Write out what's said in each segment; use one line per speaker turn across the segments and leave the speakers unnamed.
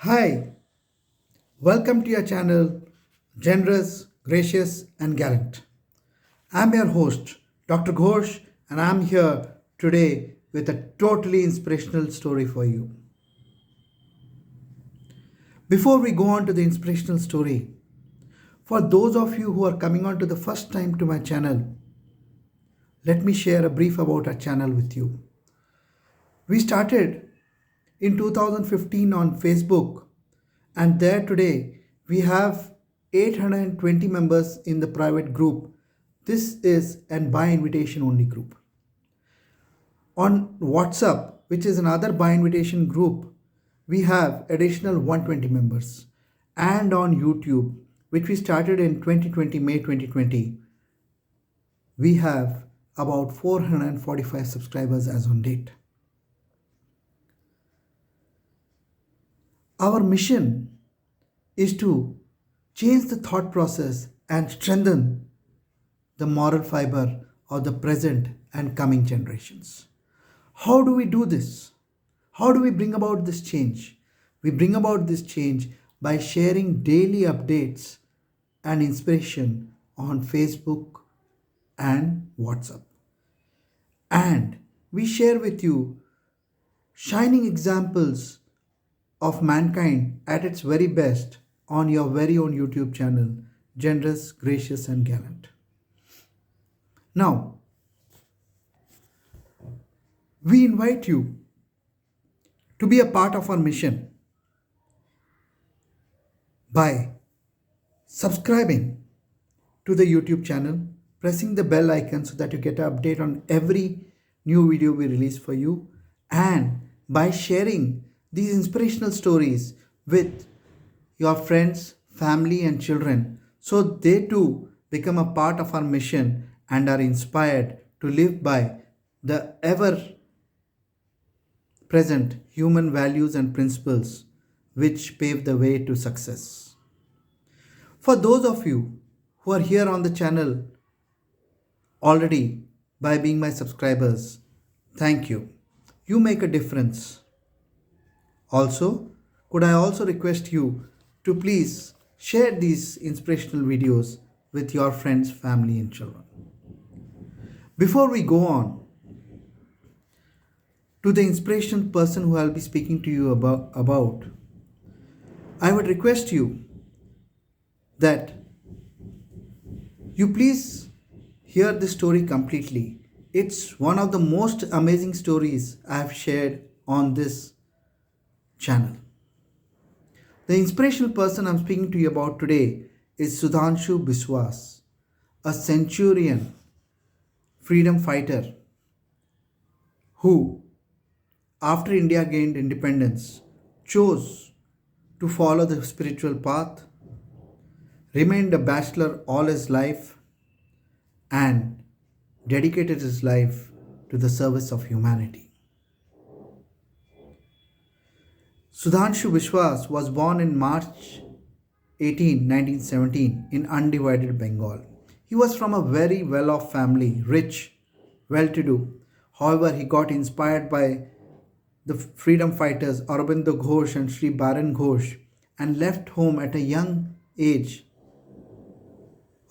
Hi, welcome to your channel, Generous, Gracious, and Gallant. I'm your host, Dr. Ghosh, and I'm here today with a totally inspirational story for you. Before we go on to the inspirational story, for those of you who are coming on to the first time to my channel, let me share a brief about our channel with you. We started in 2015 on Facebook, and there today we have 820 members in the private group. This is an by invitation only group. On WhatsApp, which is another by invitation group, we have additional 120 members. And on YouTube, which we started in 2020, May 2020, we have about 445 subscribers as on date. Our mission is to change the thought process and strengthen the moral fiber of the present and coming generations. How do we do this? How do we bring about this change? We bring about this change by sharing daily updates and inspiration on Facebook and WhatsApp. And we share with you shining examples of mankind at its very best on your very own YouTube channel, Generous, Gracious, and Gallant. Now, we invite you to be a part of our mission by subscribing to the YouTube channel, pressing the bell icon so that you get an update on every new video we release for you, and by sharing these inspirational stories with your friends, family, and children so they too become a part of our mission and are inspired to live by the ever present human values and principles which pave the way to success. For those of you who are here on the channel already by being my subscribers, thank you. You make a difference. Also, could I also request you to please share these inspirational videos with your friends, family, and children. Before we go on to the inspirational person who I'll be speaking to you about, I would request you that you please hear this story completely. It's one of the most amazing stories I have shared on this channel. The inspirational person I'm speaking to you about today is Sudhanshu Biswas, a centurion freedom fighter who, after India gained independence, chose to follow the spiritual path, remained a bachelor all his life, and dedicated his life to the service of humanity. Sudhanshu Biswas was born in March 18, 1917 in undivided Bengal. He was from a very well-off family, rich, well-to-do. However, he got inspired by the freedom fighters Aurobindo Ghosh and Shri Barin Ghosh and left home at a young age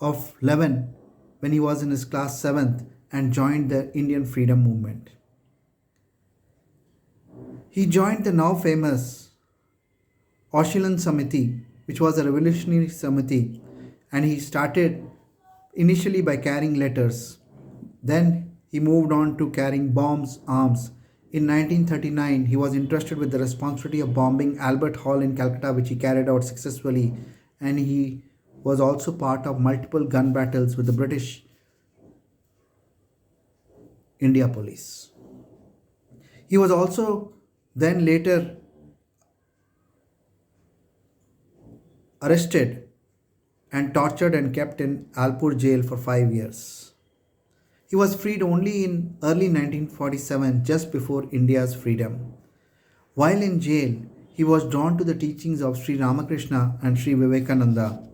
of 11 when he was in his class 7th and joined the Indian freedom movement. He joined the now famous Anushilan Samity, which was a revolutionary Samity, and he started initially by carrying letters. Then he moved on to carrying bombs, arms. In 1939, he was entrusted with the responsibility of bombing Albert Hall in Calcutta, which he carried out successfully, and he was also part of multiple gun battles with the British India Police. He was also then later arrested and tortured and kept in Alpur jail for 5 years. He was freed only in early 1947, just before India's freedom. While in jail, he was drawn to the teachings of Sri Ramakrishna and Sri Vivekananda.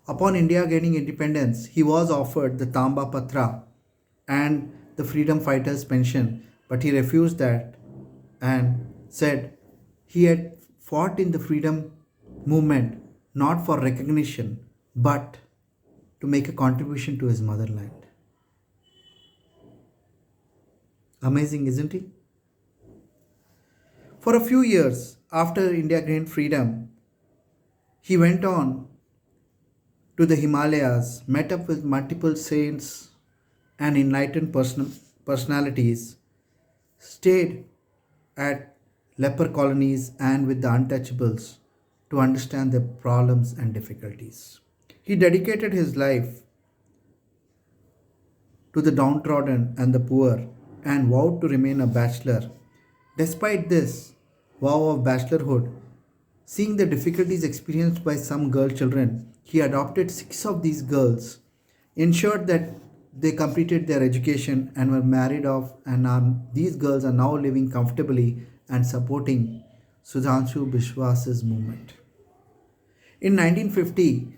Upon India gaining independence, he was offered the Tamba Patra and the freedom fighters pension, but he refused that and said he had fought in the freedom movement not for recognition but to make a contribution to his motherland. Amazing, isn't it? For a few years after India gained freedom, he went on to the Himalayas, met up with multiple saints and enlightened personalities, stayed at leper colonies and with the untouchables to understand their problems and difficulties. He dedicated his life to the downtrodden and the poor and vowed to remain a bachelor. Despite this vow of bachelorhood, seeing the difficulties experienced by some girl children, he adopted six of these girls, ensured that they completed their education and were married off, and these girls are now living comfortably and supporting Sudhanshu Biswas's movement. In 1950,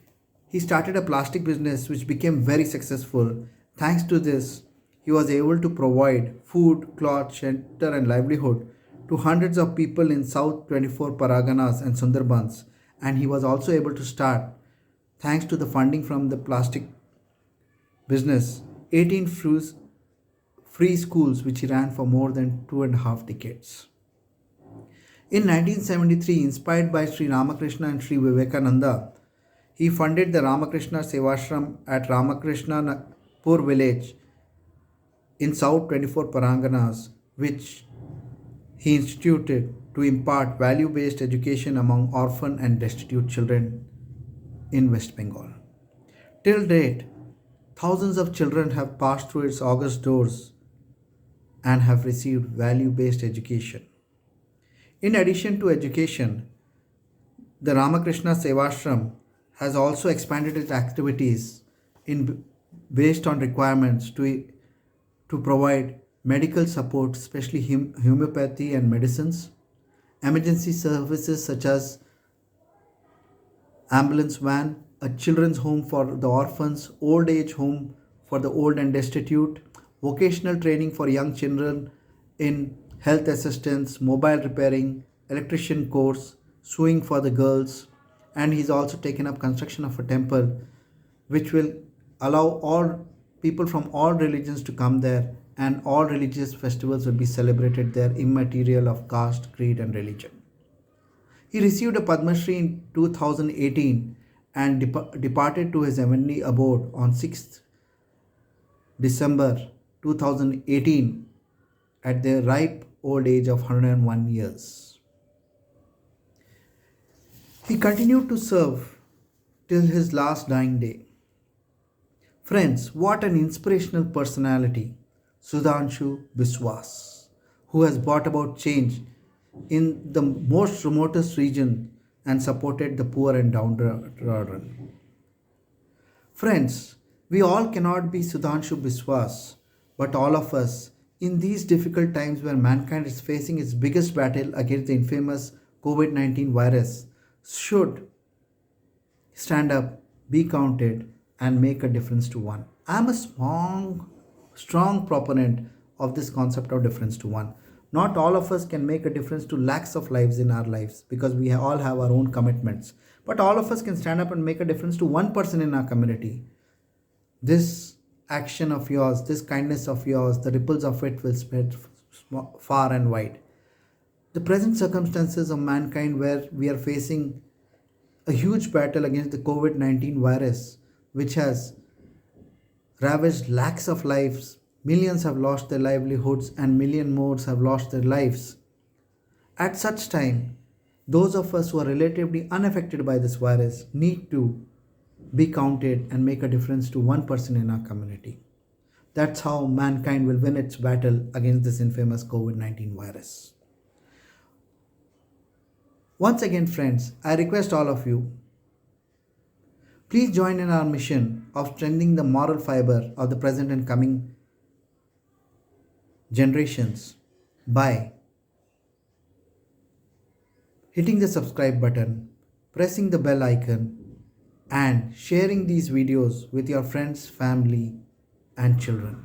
he started a plastic business which became very successful. Thanks to this, he was able to provide food, cloth, shelter, and livelihood to hundreds of people in South 24 Paraganas and Sundarbans, and he was also able to start, thanks to the funding from the plastic business, 18 free schools which he ran for more than 2.5 decades. In 1973, inspired by Sri Ramakrishna and Sri Vivekananda, he funded the Ramakrishna Sevashram at Ramakrishnapur village in South 24 Paraganas, which he instituted to impart value based education among orphan and destitute children in West Bengal. Till date, thousands of children have passed through its august doors and have received value based education. In addition to education, the Ramakrishna Sevashram has also expanded its activities in based on requirements to provide medical support, especially homeopathy and medicines, emergency services such as ambulance van, a children's home for the orphans, old age home for the old and destitute, vocational training for young children in health assistance, mobile repairing, electrician course, sewing for the girls, and he's also taken up construction of a temple which will allow all people from all religions to come there, and all religious festivals will be celebrated there immaterial of caste, creed and religion. He received a Padma Shri in 2018 and departed to his heavenly abode on 6th December 2018 at the ripe old age of 101 years. He continued to serve till his last dying day. Friends, what an inspirational personality, Sudhanshu Biswas, who has brought about change in the most remotest region and supported the poor and downtrodden. Friends, we all cannot be Sudhanshu Biswas, but all of us, in these difficult times where mankind is facing its biggest battle against the infamous COVID-19 virus, should stand up, be counted, and make a difference to one. I am a strong proponent of this concept of difference to one. Not all of us can make a difference to lakhs of lives in our lives because we all have our own commitments. But all of us can stand up and make a difference to one person in our community. This action of yours, this kindness of yours, the ripples of it will spread far and wide. The present circumstances of mankind where we are facing a huge battle against the COVID-19 virus, which has ravaged lakhs of lives, millions have lost their livelihoods, and million more have lost their lives. At such time, those of us who are relatively unaffected by this virus need to be counted and make a difference to one person in our community. That's how mankind will win its battle against this infamous COVID-19 virus. Once again, friends, I request all of you, please join in our mission of strengthening the moral fiber of the present and coming generations by hitting the subscribe button, pressing the bell icon, and sharing these videos with your friends, family, and children.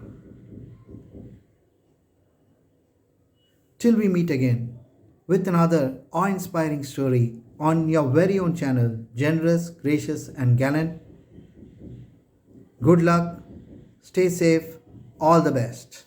Till we meet again, with another awe inspiring story on your very own channel. Generous, gracious, and gallant. Good luck, stay safe, all the best.